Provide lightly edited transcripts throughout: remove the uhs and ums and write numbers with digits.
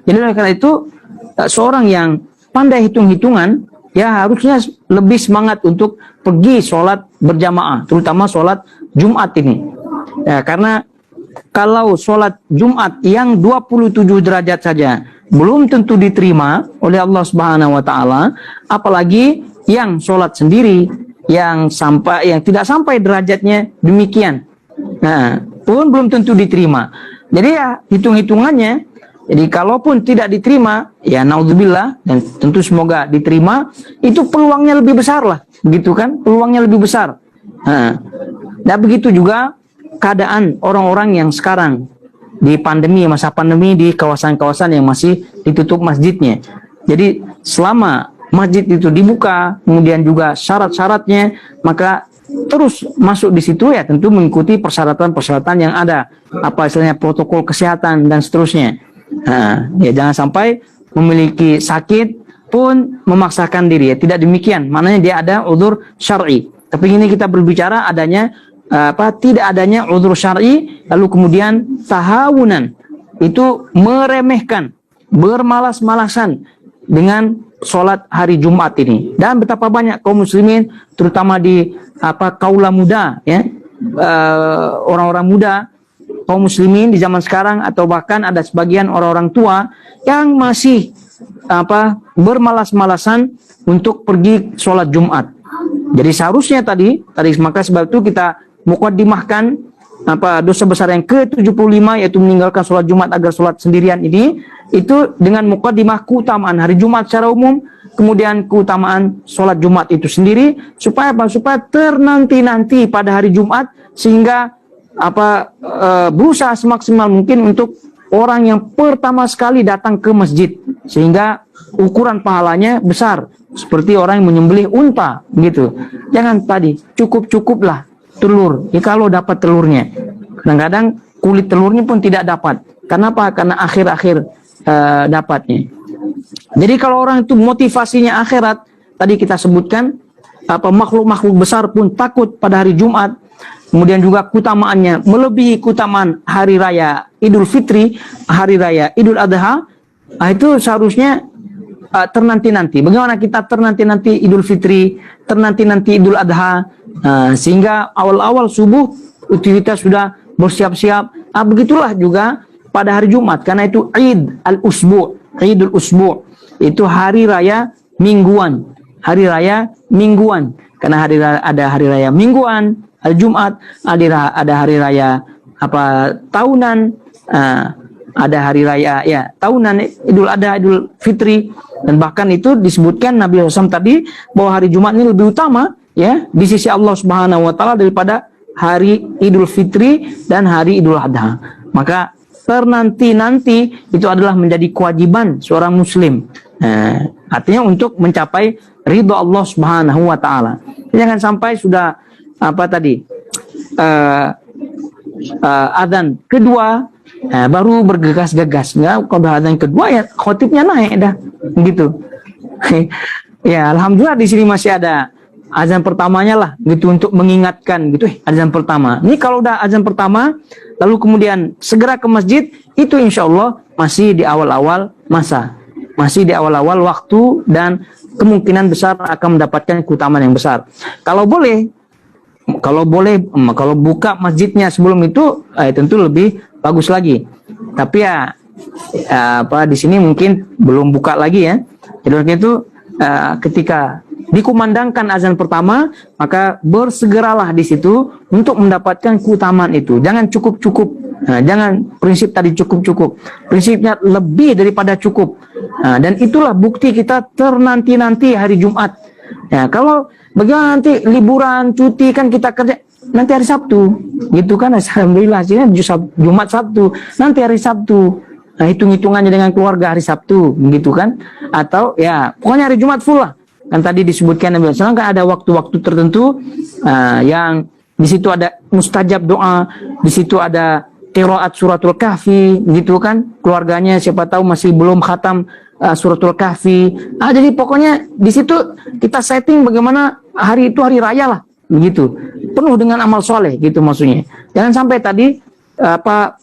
Jadi oleh karena itu seorang yang pandai hitung-hitungan ya harusnya lebih semangat untuk pergi sholat berjamaah, terutama sholat Jumat ini. Ya, karena kalau sholat Jumat yang 27 derajat saja belum tentu diterima oleh Allah Subhanahu wa taala, apalagi yang sholat sendiri yang tidak sampai derajatnya demikian. Nah, pun belum tentu diterima. Jadi ya hitung-hitungannya, jadi kalaupun tidak diterima, ya naudzubillah, dan tentu semoga diterima, itu peluangnya lebih besar lah, begitu kan? Peluangnya lebih besar. Dan begitu juga keadaan orang-orang yang sekarang di masa pandemi di kawasan-kawasan yang masih ditutup masjidnya. Jadi selama masjid itu dibuka, kemudian juga syarat-syaratnya, maka terus masuk di situ ya tentu mengikuti persyaratan-persyaratan yang ada, apa istilahnya protokol kesehatan dan seterusnya. Ya jangan sampai memiliki sakit pun memaksakan diri, ya tidak demikian. Maknanya dia ada udzur syar'i. Tapi ini kita berbicara adanya tidak adanya udzur syar'i lalu kemudian tahawunan, itu meremehkan, bermalas-malasan dengan sholat hari Jumat ini. Dan betapa banyak kaum muslimin terutama di kaula muda ya, orang-orang muda kaum muslimin di zaman sekarang, atau bahkan ada sebagian orang-orang tua yang masih bermalas-malasan untuk pergi sholat Jumat. Jadi seharusnya tadi maka sebab itu kita muqaddimahkan dosa besar yang ke-75, yaitu meninggalkan sholat Jumat agar sholat sendirian ini, itu dengan muqaddimah keutamaan hari Jumat secara umum, kemudian keutamaan sholat Jumat itu sendiri, supaya ternanti-nanti pada hari Jumat, sehingga berusaha semaksimal mungkin untuk orang yang pertama sekali datang ke masjid, sehingga ukuran pahalanya besar seperti orang yang menyembelih unta gitu. Jangan tadi cukup-cukuplah telur, ya kalau dapat telurnya. Kadang-kadang kulit telurnya pun tidak dapat. Kenapa? Karena akhir-akhir dapatnya. Jadi kalau orang itu motivasinya akhirat, tadi kita sebutkan makhluk-makhluk besar pun takut pada hari Jumat. Kemudian juga keutamaannya melebihi keutamaan hari raya Idul Fitri, hari raya Idul Adha. Itu seharusnya ternanti-nanti. Bagaimana kita ternanti-nanti Idul Fitri, ternanti-nanti Idul Adha, sehingga awal-awal subuh kita sudah bersiap-siap. Begitulah juga pada hari Jumat, karena itu Id al-Usbu', Idul Usbu', itu hari raya mingguan, hari raya mingguan. Karena ada hari raya mingguan, hari Jumat, ada hari raya tahunan, ada hari raya ya tahunan Idul Adha, Idul Fitri, dan bahkan itu disebutkan Nabi SAW tadi bahwa hari Jumat ini lebih utama ya di sisi Allah Subhanahu wa taala daripada hari Idul Fitri dan hari Idul Adha. Maka ternanti-nanti itu adalah menjadi kewajiban seorang muslim. Artinya untuk mencapai ridha Allah Subhanahu wa taala. Jangan sampai sudah adzan kedua baru bergegas-gegas. Kalau adzan kedua ya khotibnya naik dah gitu. Ya alhamdulillah di sini masih ada azan pertamanya lah gitu, untuk mengingatkan gitu, azan pertama. Ini kalau udah azan pertama lalu kemudian segera ke masjid, itu insya Allah masih di awal-awal masa, masih di awal-awal waktu, dan kemungkinan besar akan mendapatkan keutamaan yang besar. Kalau buka masjidnya sebelum itu tentu lebih bagus lagi. Tapi ya di sini mungkin belum buka lagi ya. Jadi itu ketika dikumandangkan azan pertama, maka bersegeralah di situ untuk mendapatkan keutamaan itu. Jangan cukup-cukup. Jangan prinsip tadi cukup-cukup. Prinsipnya lebih daripada cukup. Dan itulah bukti kita ternanti-nanti hari Jumat. Ya, kalau bagaimana nanti liburan, cuti, kan kita kerja nanti hari Sabtu, gitu kan? Alhamdulillah hasilnya Jumat Sabtu, nanti hari Sabtu. Nah, hitung-hitungannya dengan keluarga hari Sabtu, begitu kan? Atau ya pokoknya hari Jumat full lah. Kan tadi disebutkan Nabi SAW kan ada waktu-waktu tertentu yang di situ ada mustajab doa, di situ ada qiraat suratul kahfi, gitu kan? Keluarganya siapa tahu masih belum khatam suratul kahfi. Jadi pokoknya di situ kita setting bagaimana hari itu hari raya lah, begitu. Penuh dengan amal soleh, gitu maksudnya. Jangan sampai tadi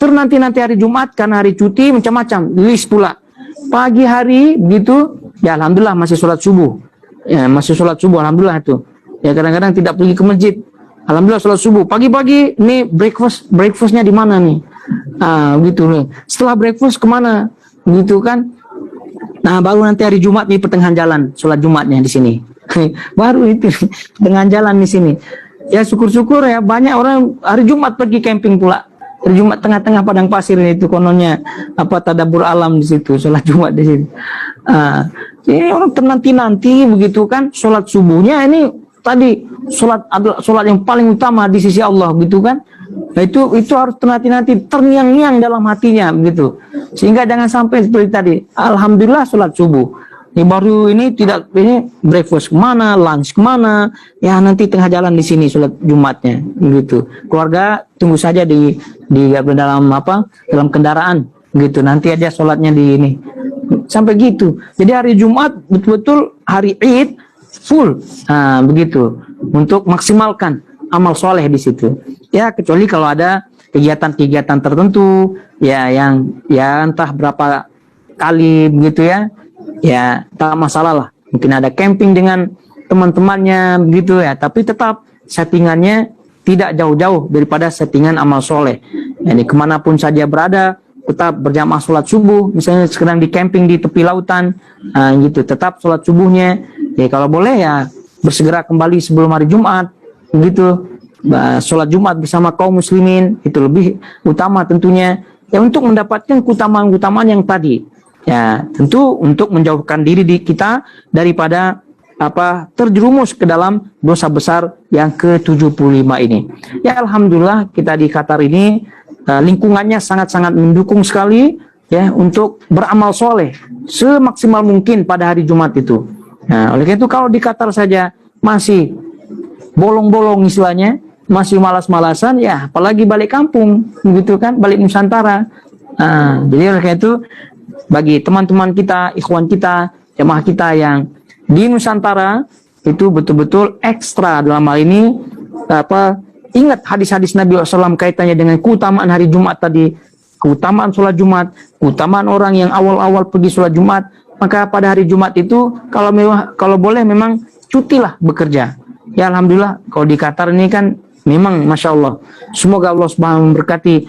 ternanti-nanti hari Jumat karena hari cuti macam-macam, list pula. pagi hari gitu, ya alhamdulillah masih sholat subuh. Ya, masih sholat subuh, alhamdulillah itu. Ya kadang-kadang tidak pergi ke masjid. Alhamdulillah sholat subuh. Pagi-pagi nih breakfastnya di mana nih? Gitu nih. Setelah breakfast kemana? Gitu kan? Nah baru nanti hari Jumat nih pertengahan jalan sholat Jumatnya di sini. Baru itu pertengahan jalan di sini. Ya syukur-syukur ya banyak orang hari Jumat pergi camping pula. Hari Jumat tengah-tengah padang pasir itu kononnya tadabbur alam di situ, sholat Jumat di situ. Ini orang nanti begitu kan sholat subuhnya ini tadi sholat adalah sholat yang paling utama di sisi Allah gitu kan. Nah, itu harus nanti terngiang-ngiang dalam hatinya begitu. Sehingga jangan sampai seperti tadi. Alhamdulillah sholat subuh. Ini baru ini tidak ini breakfast kemana, lunch kemana, ya nanti tengah jalan di sini sholat Jumatnya, gitu. Keluarga tunggu saja di dalam kendaraan, gitu. Nanti aja sholatnya di ini, sampai gitu. Jadi hari Jumat betul-betul hari Id full, begitu. Untuk maksimalkan amal soleh di situ. Ya kecuali kalau ada kegiatan-kegiatan tertentu, ya yang ya entah berapa kali begitu ya. Ya tak masalah lah, mungkin ada camping dengan teman-temannya begitu ya, tapi tetap settingannya tidak jauh-jauh daripada settingan amal soleh. Yani kemanapun saja berada tetap berjamaah sholat subuh, misalnya sekarang di camping di tepi lautan, gitu tetap sholat subuhnya. Ya kalau boleh ya bersegera kembali sebelum hari Jumat, gitu. Sholat Jumat bersama kaum muslimin itu lebih utama tentunya. Ya untuk mendapatkan keutamaan-keutamaan yang tadi. Ya, tentu untuk menjauhkan diri kita daripada terjerumus ke dalam dosa besar yang ke-75 ini. Ya alhamdulillah kita di Qatar ini lingkungannya sangat-sangat mendukung sekali ya untuk beramal soleh semaksimal mungkin pada hari Jumat itu. Nah, oleh karena itu kalau di Qatar saja masih bolong-bolong istilahnya, masih malas-malasan ya apalagi balik kampung gitu kan, balik Nusantara. Jadi oleh karena itu bagi teman-teman kita, ikhwan kita, jemaah kita yang di Nusantara itu betul-betul ekstra dalam hal ini ingat hadis-hadis Nabi SAW kaitannya dengan keutamaan hari Jumat tadi, keutamaan sholat Jumat, keutamaan orang yang awal-awal pergi sholat Jumat, maka pada hari Jumat itu kalau boleh memang cutilah bekerja. Ya alhamdulillah kalau di Qatar ini kan memang masya Allah, semoga Allah Subhanahu memberkati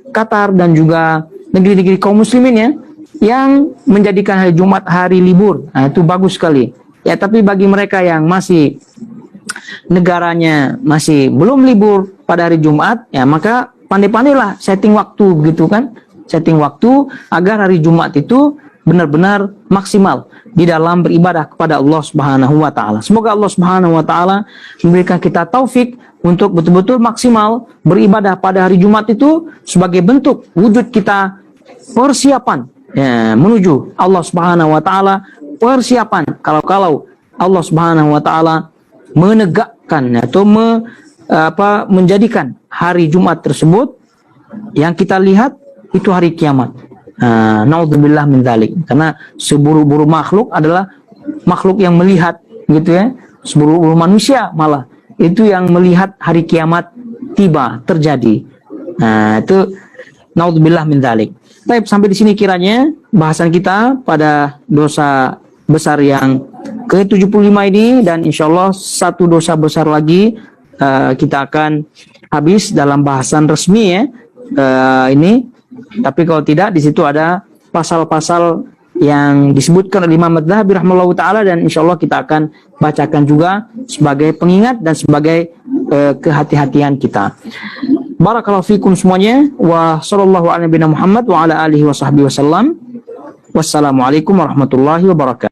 Qatar dan juga negeri-negeri kaum muslimin ya yang menjadikan hari Jumat hari libur. Nah, itu bagus sekali. Ya, tapi bagi mereka yang masih negaranya masih belum libur pada hari Jumat, ya maka pandai-pandailah setting waktu gitu kan. Setting waktu agar hari Jumat itu benar-benar maksimal di dalam beribadah kepada Allah Subhanahu wa taala. Semoga Allah Subhanahu wa taala memberikan kita taufik untuk betul-betul maksimal beribadah pada hari Jumat itu sebagai bentuk wujud kita persiapan ya, menuju Allah Subhanahu wa taala, persiapan kalau Allah Subhanahu wa taala menegakkan atau menjadikan hari Jumat tersebut yang kita lihat itu hari kiamat. Naudzubillah min dzalik. Karena seburuk-buruk makhluk adalah makhluk yang melihat gitu ya. Seburuk-buruk manusia malah itu yang melihat hari kiamat tiba terjadi. Itu naudzubillah min dzalik. Baik, sampai di sini kiranya bahasan kita pada dosa besar yang ke-75 ini, dan insyaallah satu dosa besar lagi kita akan habis dalam bahasan resmi ya ini. Tapi kalau tidak, di situ ada pasal-pasal yang disebutkan oleh Imam Adz-Dzahabi rahimahullahu taala, dan insyaallah kita akan bacakan juga sebagai pengingat dan sebagai kehati-hatian kita. Barakallahu fikum semuanya, wa sallallahu ala nabiyina Muhammad wa ala alihi wa sahbihi wasallam. Wassalamualaikum warahmatullahi wabarakatuh.